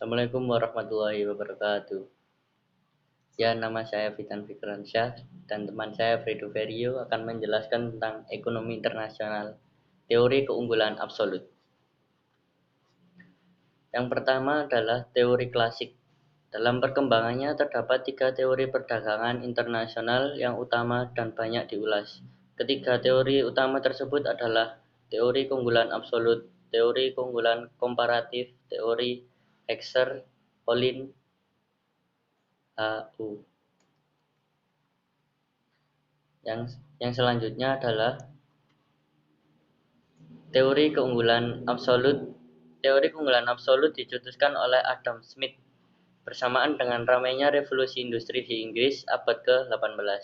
Assalamualaikum warahmatullahi wabarakatuh. Ya, nama saya Fitan Fikransyah dan teman saya Fredo Ferio akan menjelaskan tentang ekonomi internasional, teori keunggulan absolut. Yang pertama adalah teori klasik. Dalam perkembangannya terdapat 3 teori perdagangan internasional yang utama dan banyak diulas. Ketiga teori utama tersebut adalah teori keunggulan absolut, teori keunggulan komparatif, teori Hexer-Ohlin HU. Yang selanjutnya adalah teori keunggulan absolut. Teori keunggulan absolut dicetuskan oleh Adam Smith bersamaan dengan ramainya revolusi industri di Inggris abad ke-18.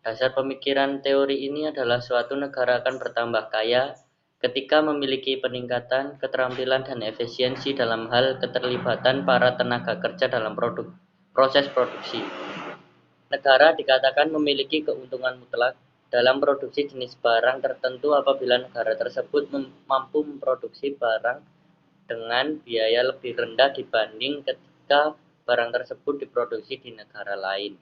Dasar pemikiran teori ini adalah suatu negara akan bertambah kaya ketika memiliki peningkatan keterampilan dan efisiensi dalam hal keterlibatan para tenaga kerja dalam proses produksi. Negara dikatakan memiliki keuntungan mutlak dalam produksi jenis barang tertentu apabila negara tersebut mampu memproduksi barang dengan biaya lebih rendah dibanding ketika barang tersebut diproduksi di negara lain.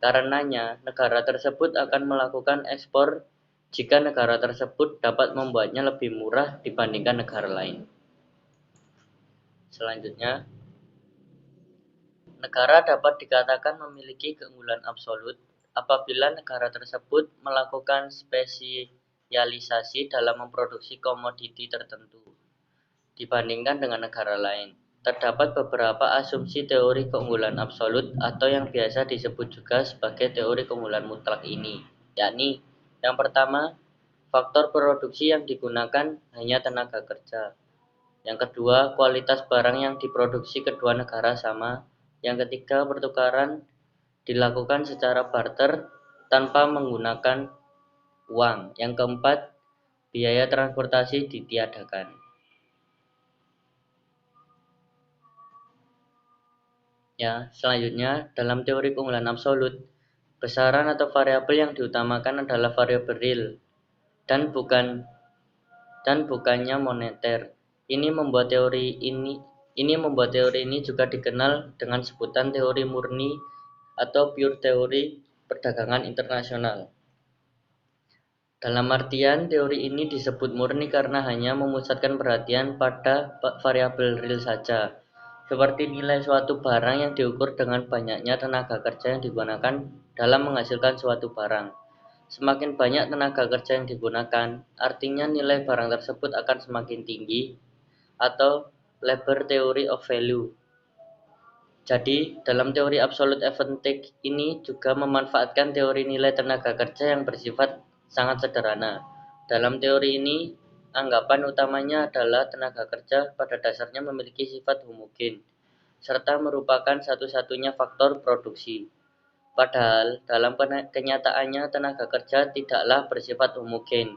Karenanya, negara tersebut akan melakukan ekspor jika negara tersebut dapat membuatnya lebih murah dibandingkan negara lain. Selanjutnya, negara dapat dikatakan memiliki keunggulan absolut apabila negara tersebut melakukan spesialisasi dalam memproduksi komoditi tertentu dibandingkan dengan negara lain. Terdapat beberapa asumsi teori keunggulan absolut atau yang biasa disebut juga sebagai teori keunggulan mutlak ini, yakni yang pertama, faktor produksi yang digunakan hanya tenaga kerja. Yang kedua, kualitas barang yang diproduksi kedua negara sama. Yang ketiga, pertukaran dilakukan secara barter tanpa menggunakan uang. Yang keempat, biaya transportasi ditiadakan. Ya, selanjutnya dalam teori keunggulan absolut, besaran atau variabel yang diutamakan adalah variabel real dan bukannya moneter. Ini membuat teori ini juga dikenal dengan sebutan teori murni atau pure teori perdagangan internasional. Dalam artian, teori ini disebut murni karena hanya memusatkan perhatian pada variabel real saja, seperti nilai suatu barang yang diukur dengan banyaknya tenaga kerja yang digunakan dalam menghasilkan suatu barang. Semakin banyak tenaga kerja yang digunakan, artinya nilai barang tersebut akan semakin tinggi, atau labor theory of value. Jadi, dalam teori absolute advantage ini juga memanfaatkan teori nilai tenaga kerja yang bersifat sangat sederhana. Dalam teori ini, anggapan utamanya adalah tenaga kerja pada dasarnya memiliki sifat homogen, serta merupakan satu-satunya faktor produksi. Padahal, dalam kenyataannya tenaga kerja tidaklah bersifat homogen.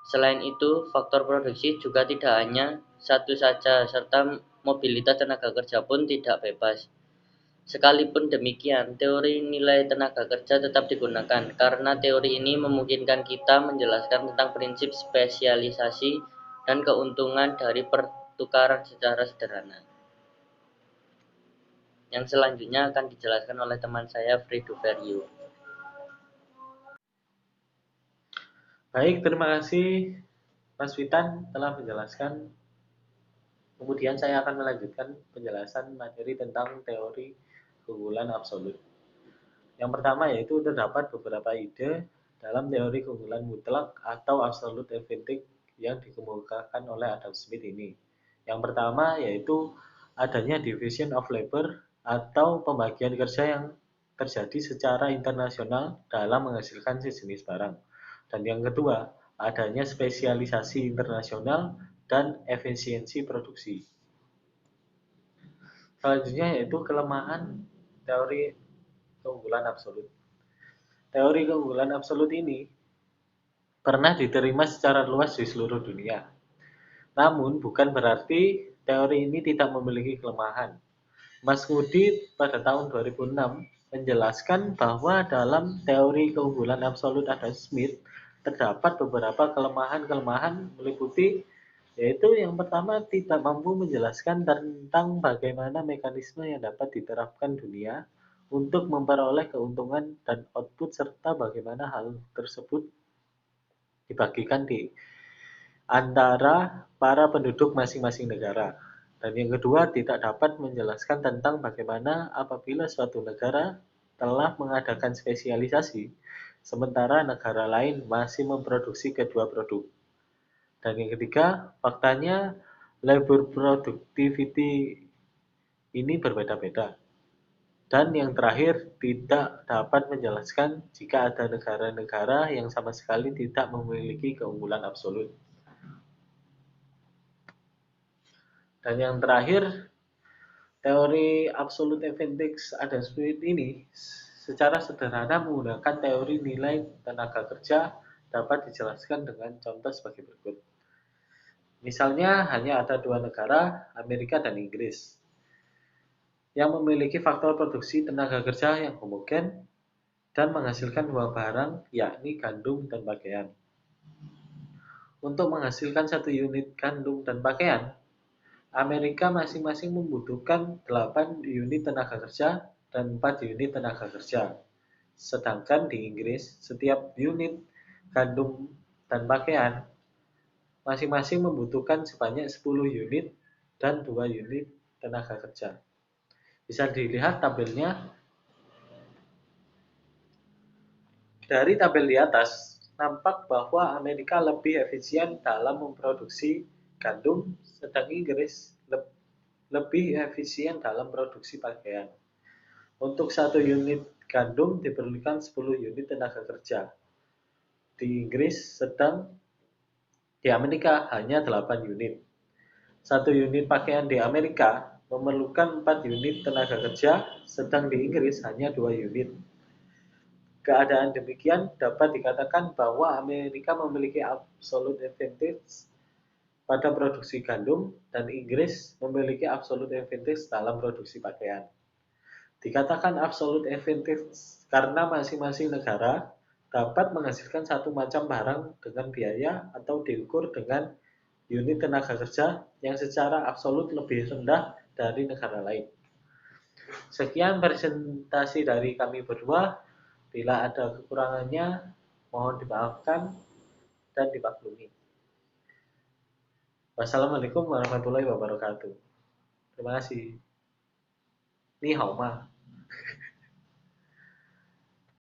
Selain itu, faktor produksi juga tidak hanya satu saja, serta mobilitas tenaga kerja pun tidak bebas. Sekalipun demikian, teori nilai tenaga kerja tetap digunakan karena teori ini memungkinkan kita menjelaskan tentang prinsip spesialisasi dan keuntungan dari pertukaran secara sederhana. Yang selanjutnya akan dijelaskan oleh teman saya Fredo Ferio. Baik, terima kasih Mas Witan telah menjelaskan. Kemudian saya akan melanjutkan penjelasan materi tentang teori keunggulan absolut. Yang pertama yaitu terdapat beberapa ide dalam teori keunggulan mutlak atau absolute advantage yang dikemukakan oleh Adam Smith ini. Yang pertama yaitu adanya division of labor atau pembagian kerja yang terjadi secara internasional dalam menghasilkan sejenis barang. Dan yang kedua, adanya spesialisasi internasional dan efisiensi produksi. Selanjutnya yaitu kelemahan teori keunggulan absolut. Teori keunggulan absolut ini pernah diterima secara luas di seluruh dunia. Namun bukan berarti teori ini tidak memiliki kelemahan. Mas Ngudi pada tahun 2006 menjelaskan bahwa dalam teori keunggulan absolut Adam Smith terdapat beberapa kelemahan-kelemahan meliputi Yaitu yang pertama tidak mampu menjelaskan tentang bagaimana mekanisme yang dapat diterapkan dunia untuk memperoleh keuntungan dan output serta bagaimana hal tersebut dibagikan di antara para penduduk masing-masing negara. Dan yang kedua, tidak dapat menjelaskan tentang bagaimana apabila suatu negara telah mengadakan spesialisasi, sementara negara lain masih memproduksi kedua produk. Dan yang ketiga, faktanya labor productivity ini berbeda-beda. Dan yang terakhir, tidak dapat menjelaskan jika ada negara-negara yang sama sekali tidak memiliki keunggulan absolut. Dan yang terakhir, teori absolute advantage Adam Smith ini secara sederhana menggunakan teori nilai tenaga kerja dapat dijelaskan dengan contoh sebagai berikut. Misalnya hanya ada dua negara, Amerika dan Inggris, yang memiliki faktor produksi tenaga kerja yang homogen dan menghasilkan dua barang, yakni gandum dan pakaian. Untuk menghasilkan satu unit gandum dan pakaian, Amerika masing-masing membutuhkan 8 unit tenaga kerja dan 4 unit tenaga kerja. Sedangkan di Inggris, setiap unit gandum dan pakaian masing-masing membutuhkan sebanyak 10 unit dan 2 unit tenaga kerja. Bisa dilihat tabelnya. Dari tabel di atas, nampak bahwa Amerika lebih efisien dalam memproduksi gandum, sedang Inggris lebih efisien dalam produksi pakaian. Untuk satu unit gandum diperlukan 10 unit tenaga kerja. Di Inggris sedang di Amerika hanya 8 unit. Satu unit pakaian di Amerika memerlukan 4 unit tenaga kerja, sedang di Inggris hanya 2 unit. Keadaan demikian dapat dikatakan bahwa Amerika memiliki absolute advantage pada produksi gandum dan Inggris memiliki absolute advantage dalam produksi pakaian. Dikatakan absolute advantage karena masing-masing negara dapat menghasilkan satu macam barang dengan biaya atau diukur dengan unit tenaga kerja yang secara absolut lebih rendah dari negara lain. Sekian presentasi dari kami berdua. Bila ada kekurangannya, mohon dimaafkan dan dimaklumi. Wassalamualaikum warahmatullahi wabarakatuh. Terima kasih. Ni hao ma.